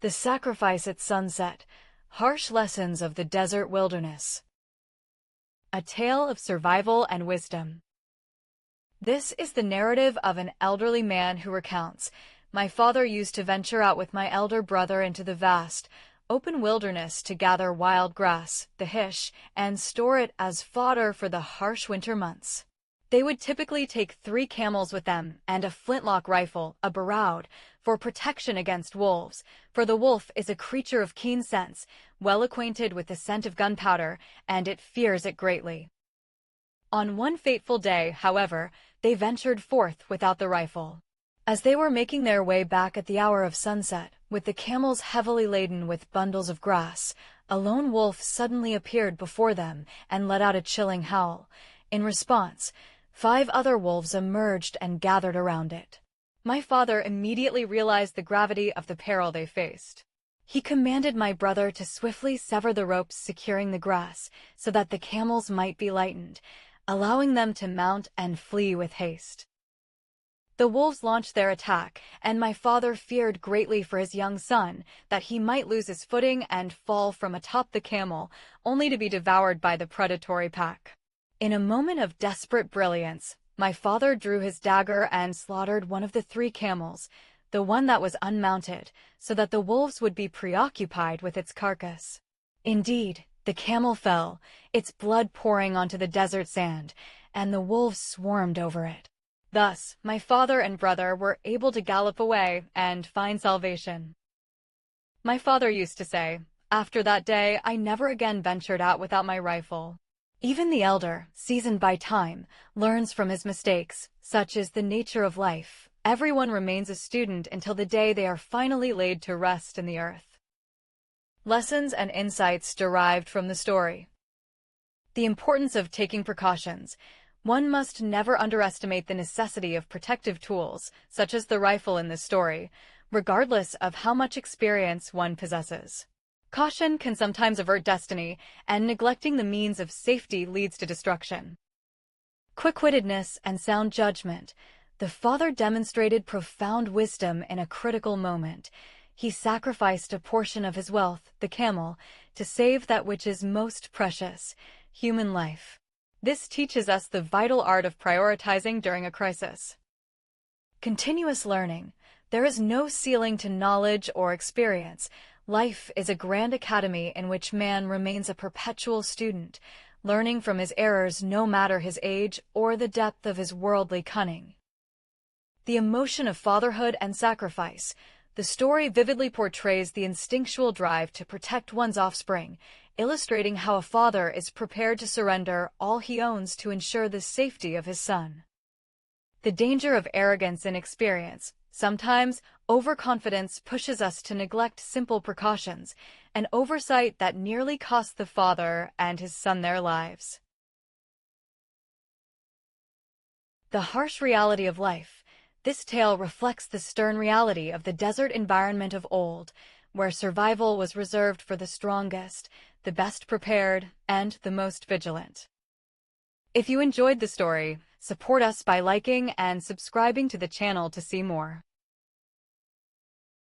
The Sacrifice at Sunset, Harsh Lessons of the Desert Wilderness. A Tale of Survival and Wisdom. This is the narrative of an elderly man who recounts, "My father used to venture out with my elder brother into the vast, open wilderness to gather wild grass, the hish, and store it as fodder for the harsh winter months. They would typically take 3 camels with them and a flintlock rifle, a baraud, for protection against wolves, for the wolf is a creature of keen sense, well acquainted with the scent of gunpowder, and it fears it greatly. On one fateful day, however, they ventured forth without the rifle. As they were making their way back at the hour of sunset, with the camels heavily laden with bundles of grass, a lone wolf suddenly appeared before them and let out a chilling howl. In response, 5 other wolves emerged and gathered around it. My father immediately realized the gravity of the peril they faced. He commanded my brother to swiftly sever the ropes securing the grass so that the camels might be lightened, allowing them to mount and flee with haste. The wolves launched their attack, and my father feared greatly for his young son, that he might lose his footing and fall from atop the camel, only to be devoured by the predatory pack. In a moment of desperate brilliance, my father drew his dagger and slaughtered one of the 3 camels, the one that was unmounted, so that the wolves would be preoccupied with its carcass. Indeed, the camel fell, its blood pouring onto the desert sand, and the wolves swarmed over it. Thus, my father and brother were able to gallop away and find salvation. My father used to say, "After that day, I never again ventured out without my rifle." Even the elder, seasoned by time, learns from his mistakes. Such is the nature of life. Everyone remains a student until the day they are finally laid to rest in the earth. Lessons and insights derived from the story. The importance of taking precautions. One must never underestimate the necessity of protective tools, such as the rifle in this story, regardless of how much experience one possesses. Caution can sometimes avert destiny, and neglecting the means of safety leads to destruction. Quick-wittedness and sound judgment. The father demonstrated profound wisdom in a critical moment. He sacrificed a portion of his wealth, the camel, to save that which is most precious, human life. This teaches us the vital art of prioritizing during a crisis. Continuous learning. There is no ceiling to knowledge or experience. Life is a grand academy in which man remains a perpetual student, learning from his errors no matter his age or the depth of his worldly cunning. The emotion of fatherhood and sacrifice. The story vividly portrays the instinctual drive to protect one's offspring, illustrating how a father is prepared to surrender all he owns to ensure the safety of his son. The danger of arrogance and inexperience. Sometimes, overconfidence pushes us to neglect simple precautions, an oversight that nearly cost the father and his son their lives. The harsh reality of life. This tale reflects the stern reality of the desert environment of old, where survival was reserved for the strongest, the best prepared, and the most vigilant. If you enjoyed the story, support us by liking and subscribing to the channel to see more.